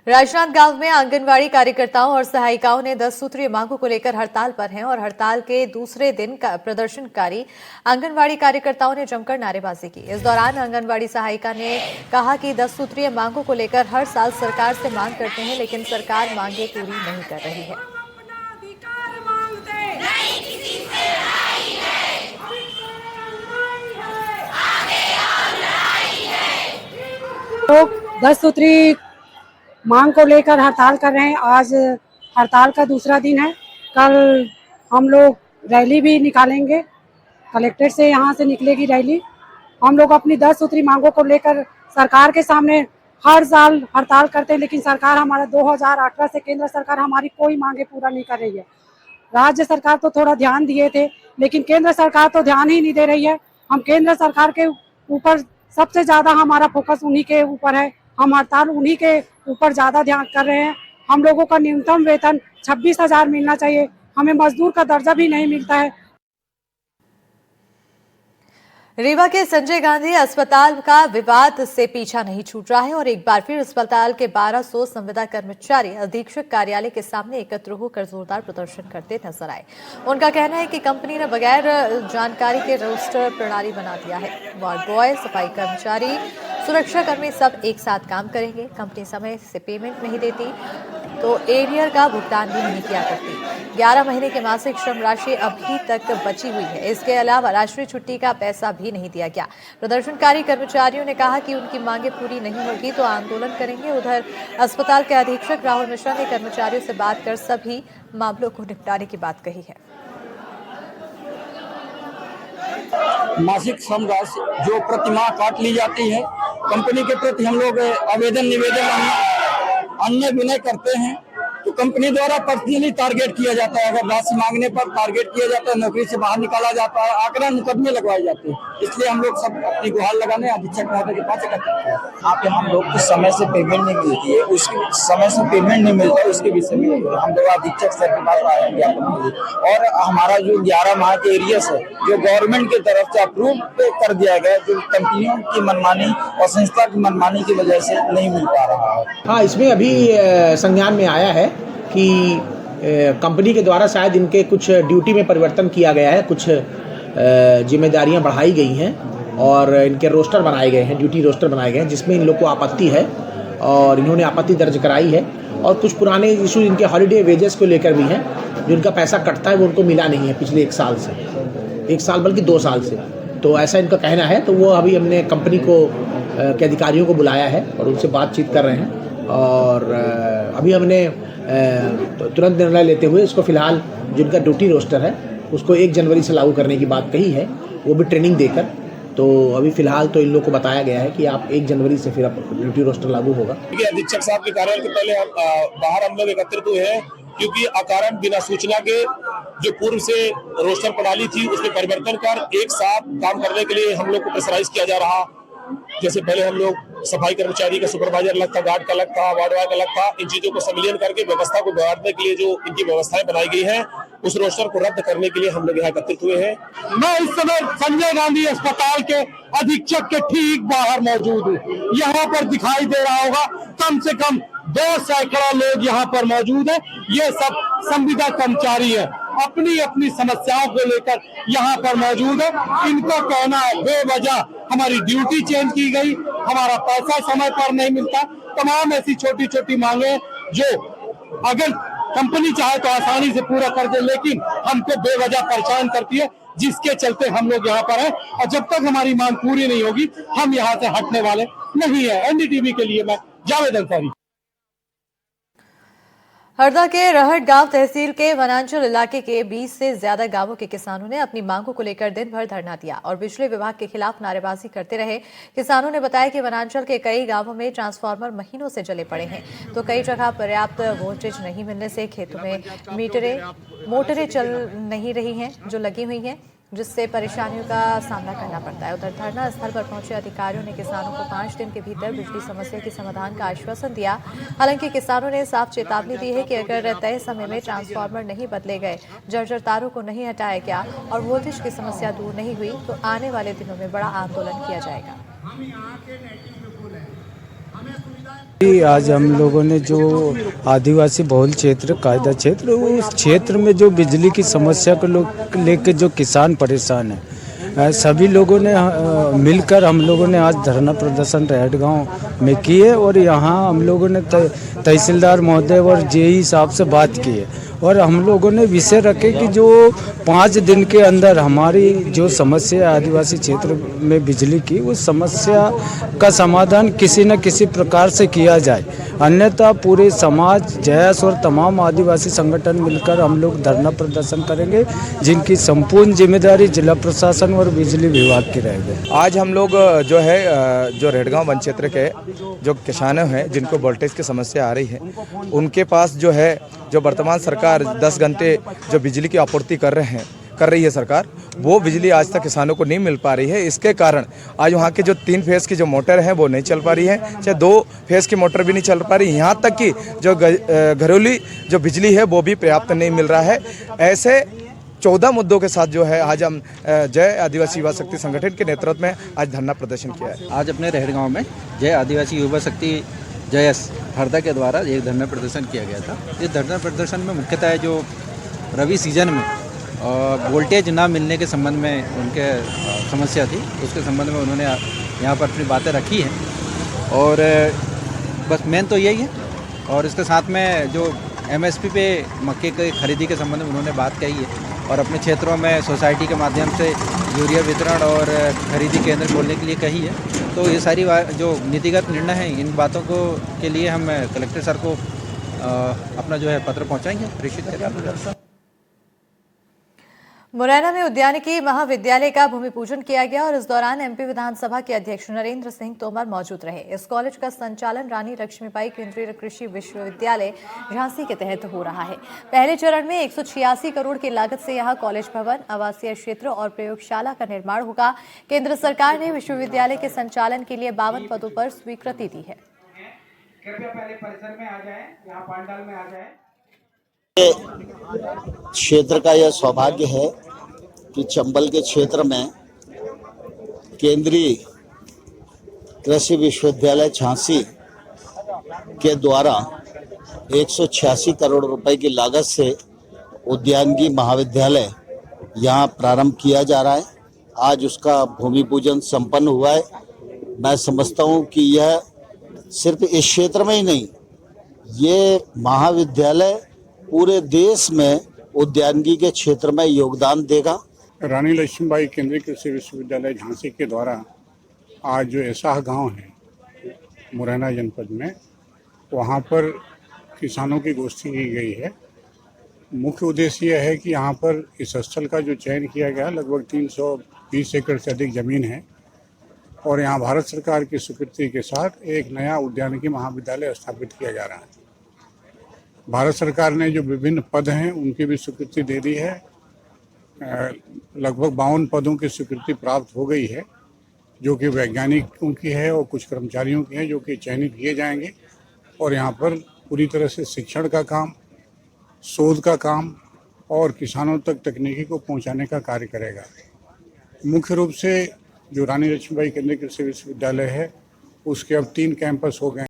राजनांदगांव में आंगनवाड़ी कार्यकर्ताओं और सहायिकाओं ने 10 सूत्रीय मांगों को लेकर हड़ताल पर हैं और हड़ताल के दूसरे दिन का प्रदर्शनकारी आंगनवाड़ी कार्यकर्ताओं ने जमकर नारेबाजी की। इस दौरान आंगनवाड़ी सहायिका ने कहा कि 10 सूत्रीय मांगों को लेकर हर साल सरकार से मांग करते हैं, लेकिन सरकार मांगे पूरी नहीं कर रही है। लोग 10 सूत्री मांग को लेकर हड़ताल कर रहे हैं। आज हड़ताल का दूसरा दिन है। कल हम लोग रैली भी निकालेंगे, कलेक्ट्रेट से यहाँ से निकलेगी रैली। हम लोग अपनी 10 सूत्री मांगों को लेकर सरकार के सामने हर साल हड़ताल करते हैं, लेकिन सरकार हमारा 2018 से केंद्र सरकार हमारी कोई मांगे पूरा नहीं कर रही है। राज्य सरकार तो थोड़ा ध्यान दिए थे, लेकिन केंद्र सरकार तो ध्यान ही नहीं दे रही है। हम केंद्र सरकार के ऊपर सबसे ज्यादा हमारा फोकस उन्हीं के ऊपर है। हम हड़ताल उन्हीं के ऊपर ज्यादा ध्यान कर रहे हैं। हम लोगों का न्यूनतम वेतन 26,000 मिलना चाहिए। हमें मजदूर का दर्जा भी नहीं मिलता है। रीवा के संजय गांधी अस्पताल का विवाद से पीछा नहीं छूट रहा है और एक बार फिर अस्पताल के 1200 संविदा कर्मचारी अधीक्षक कार्यालय के सामने एकत्र होकर जोरदार प्रदर्शन करते नजर आए। उनका कहना है कि कंपनी ने बगैर जानकारी के रोस्टर प्रणाली बना दिया है। वार्ड बॉय, सफाई कर्मचारी, सुरक्षा कर्मी सब एक साथ काम करेंगे। कंपनी समय से पेमेंट नहीं देती तो एरियर का भुगतान भी नहीं किया करती। 11 महीने के मासिक श्रम राशि अभी तक बची हुई है। इसके अलावा राष्ट्रीय छुट्टी का पैसा भी नहीं दिया गया। प्रदर्शनकारी कर्मचारियों ने कहा कि उनकी मांगे पूरी नहीं होगी तो आंदोलन करेंगे। उधर अस्पताल के अधीक्षक राहुल मिश्रा ने कर्मचारियों से बात कर सभी मामलों को निपटाने की बात कही है। मासिक श्रम राशि जो प्रतिमाह काट ली जाती है, कंपनी के प्रति हम लोग आवेदन निवेदन अन्य विनय करते हैं तो कंपनी द्वारा पर्सनली टारगेट किया जाता है। अगर राशि मांगने पर टारगेट किया जाता है, नौकरी से बाहर निकाला जाता है, आंकड़ा मुकदमे लगवाए जाते हैं। इसलिए हम लोग सब अपनी गुहार लगाने अधीक्षक महोदय के पास इकट्ठा हैं। यहाँ पे हम लोग को समय से पेमेंट नहीं मिलती है, उसकी समय से पेमेंट नहीं मिलता है, उसके विषय में हम लोग अधीक्षक सर के पास आए हैं। और हमारा जो 11 माह के एरियस है जो गवर्नमेंट की तरफ से अप्रूव कर दिया गया, जो कंपनियों की मनमानी और संस्था की मनमानी की वजह से नहीं मिल पा रहा है। हाँ, इसमें अभी संज्ञान में आया है कि कंपनी के द्वारा शायद इनके कुछ ड्यूटी में परिवर्तन किया गया है, कुछ जिम्मेदारियां बढ़ाई गई हैं और इनके रोस्टर बनाए गए हैं, ड्यूटी रोस्टर बनाए गए हैं, जिसमें इन लोग को आपत्ति है और इन्होंने आपत्ति दर्ज कराई है। और कुछ पुराने इशू इनके हॉलीडे वेजेस को लेकर भी हैं, जो इनका पैसा कटता है वो उनको मिला नहीं है पिछले 1 साल से, 1 साल बल्कि 2 साल से। तो ऐसा इनका कहना है। तो वो अभी हमने कंपनी को के अधिकारियों को बुलाया है और उनसे बातचीत कर रहे हैं और अभी हमने तुरंत निर्णय लेते हुए इसको फिलहाल जिनका ड्यूटी रोस्टर है उसको 1 जनवरी से लागू करने की बात कही है, वो भी ट्रेनिंग देकर। तो अभी फिलहाल तो इन लोगों को बताया गया है कि आप 1 जनवरी से फिर ड्यूटी रोस्टर लागू होगा। अधीक्षक साहब के कार्यालय के पहले बाहर हम लोग एकत्रित हुए हैं क्योंकि अकारण बिना सूचना के जो पूर्व से रोस्टर प्रणाली थी उसमें परिवर्तन कर एक साथ काम करने के लिए हम लोग को प्रेशराइज किया जा रहा। जैसे पहले हम लोग सफाई कर्मचारी का सुपरवाइजर अलग था, गार्ड का अलग था, वार्ड बॉय का अलग था। इन चीजों को सम्मिलन करके व्यवस्था को बिगाड़ने के लिए जो इनकी व्यवस्थाएं बनाई गई हैं, उस रोस्टर को रद्द करने के लिए हम लोग यहाँ एकत्रित हुए हैं। मैं इस समय संजय गांधी अस्पताल के अधीक्षक के ठीक बाहर मौजूद हूँ। यहाँ पर दिखाई दे रहा होगा कम से कम 2 सैकड़ा लोग यहाँ पर मौजूद है। ये सब संविदा कर्मचारी है, अपनी अपनी समस्याओं को लेकर यहाँ पर मौजूद है। इनका कहना है बेवजह हमारी ड्यूटी चेंज की गई, हमारा पैसा समय पर नहीं मिलता। तमाम ऐसी छोटी छोटी मांगे जो अगर कंपनी चाहे तो आसानी से पूरा कर दे, लेकिन हमको बेवजह परेशान करती है, जिसके चलते हम लोग यहाँ पर हैं। और जब तक हमारी मांग पूरी नहीं होगी हम यहाँ से हटने वाले नहीं है। एनडीटीवी के लिए मैं जावेद अंसारी। हरदा के रहट गांव तहसील के वनांचल इलाके के 20 से ज्यादा गांवों के किसानों ने अपनी मांगों को लेकर दिन भर धरना दिया और बिजली विभाग के खिलाफ नारेबाजी करते रहे। किसानों ने बताया कि वनांचल के कई गांवों में ट्रांसफार्मर महीनों से जले पड़े हैं, तो कई जगह पर्याप्त वोल्टेज नहीं मिलने से खेतों में मोटरें चल नहीं रही हैं जो लगी हुई हैं, जिससे परेशानियों का सामना करना पड़ता है। उधर धरना स्थल पर पहुंचे अधिकारियों ने किसानों को 5 दिन के भीतर बिजली समस्या के समाधान का आश्वासन दिया। हालांकि किसानों ने साफ चेतावनी दी है कि अगर तय समय में ट्रांसफार्मर नहीं बदले गए, जर्जर तारों को नहीं हटाया गया और वोल्टेज की समस्या दूर नहीं हुई तो आने वाले दिनों में बड़ा आंदोलन किया जाएगा। आज हम लोगों ने जो आदिवासी बहुल क्षेत्र कायदा क्षेत्र उस क्षेत्र में जो बिजली की समस्या को लेकर जो किसान परेशान है, सभी लोगों ने मिलकर हम लोगों ने आज धरना प्रदर्शन रेहट गांव में किए और यहाँ हम लोगों ने तहसीलदार महोदय और जेई साहब से बात की है और हम लोगों ने विषय रखे कि जो 5 दिन के अंदर हमारी जो समस्या है आदिवासी क्षेत्र में बिजली की, उस समस्या का समाधान किसी न किसी प्रकार से किया जाए, अन्यथा पूरे समाज जैस और तमाम आदिवासी संगठन मिलकर हम लोग धरना प्रदर्शन करेंगे, जिनकी संपूर्ण जिम्मेदारी जिला प्रशासन और बिजली विभाग की रहेगी। आज हम लोग जो है जो रेडगांव वन क्षेत्र के जो किसान हैं जिनको वोल्टेज की समस्या आ रही है, उनके पास जो है जो वर्तमान सरकार 10 घंटे जो बिजली की आपूर्ति कर रही है सरकार, वो बिजली आज तक किसानों को नहीं मिल पा रही है। इसके कारण आज वहाँ के जो 3 फेज़ की जो मोटर है वो नहीं चल पा रही है, चाहे 2 फेज़ की मोटर भी नहीं चल पा रही, यहाँ तक कि जो घरेलू जो बिजली है वो भी पर्याप्त नहीं मिल रहा है। ऐसे 14 मुद्दों के साथ जो है आज हम जय आदिवासी युवा शक्ति संगठन के नेतृत्व में आज धरना प्रदर्शन किया है। आज अपने रेहट गाँव में जय आदिवासी युवा शक्ति जयस हरदा के द्वारा एक धरना प्रदर्शन किया गया था। इस धरना प्रदर्शन में मुख्यतः जो रबी सीजन में वोल्टेज ना मिलने के संबंध में उनके समस्या थी, उसके संबंध में उन्होंने यहाँ पर अपनी बातें रखी हैं और बस मेन तो यही है। और इसके साथ में जो MSP पे मक्के की खरीदी के संबंध में उन्होंने बात कही है और अपने क्षेत्रों में सोसाइटी के माध्यम से यूरिया वितरण और खरीदी केंद्र खोलने के लिए कही है। तो ये सारी जो नीतिगत निर्णय हैं, इन बातों को के लिए हम कलेक्टर सर को अपना जो है पत्र पहुंचाएंगे, प्रेषित करेंगे। मुरैना में उद्यानिकी महाविद्यालय का भूमि पूजन किया गया और इस दौरान MP विधानसभा के अध्यक्ष नरेंद्र सिंह तोमर मौजूद रहे। इस कॉलेज का संचालन रानी लक्ष्मीबाई केंद्रीय कृषि विश्वविद्यालय झांसी के तहत हो रहा है। पहले चरण में 186 करोड़ की लागत से यहां कॉलेज भवन, आवासीय क्षेत्र और प्रयोगशाला का निर्माण होगा। केंद्र सरकार ने विश्वविद्यालय के संचालन के लिए 52 पदों पर स्वीकृति दी है। कृपया पहले परिसर में आ जाएं, यहाँ पंडाल में आ जाएं। क्षेत्र का यह सौभाग्य है कि चंबल के क्षेत्र में केंद्रीय कृषि विश्वविद्यालय झांसी के द्वारा 186 करोड़ रुपए की लागत से उद्यानिकी महाविद्यालय यहां प्रारंभ किया जा रहा है। आज उसका भूमि पूजन संपन्न हुआ है। मैं समझता हूं कि यह सिर्फ इस क्षेत्र में ही नहीं, ये महाविद्यालय पूरे देश में उद्यानिकी के क्षेत्र में योगदान देगा। रानी लक्ष्मीबाई केंद्रीय कृषि विश्वविद्यालय झांसी के द्वारा आज जो ऐसा गांव है मुरैना जनपद में, वहां पर किसानों की गोष्ठी की गई है। मुख्य उद्देश्य यह है कि यहाँ पर इस स्थल का जो चयन किया गया, लगभग 320 एकड़ से अधिक जमीन है और यहाँ भारत सरकार की स्वीकृति के साथ एक नया उद्यानिकी महाविद्यालय स्थापित किया जा रहा है। भारत सरकार ने जो विभिन्न पद हैं उनकी भी स्वीकृति दे दी है। लगभग 52 पदों की स्वीकृति प्राप्त हो गई है, जो कि वैज्ञानिकों की है और कुछ कर्मचारियों की है, जो कि चयनित किए जाएंगे और यहाँ पर पूरी तरह से शिक्षण का काम, शोध का काम और किसानों तक तकनीकी को पहुँचाने का कार्य करेगा। मुख्य रूप से जो रानी लक्ष्मीबाई केंद्रीय कृषि विश्वविद्यालय है, उसके अब 3 कैंपस हो गए।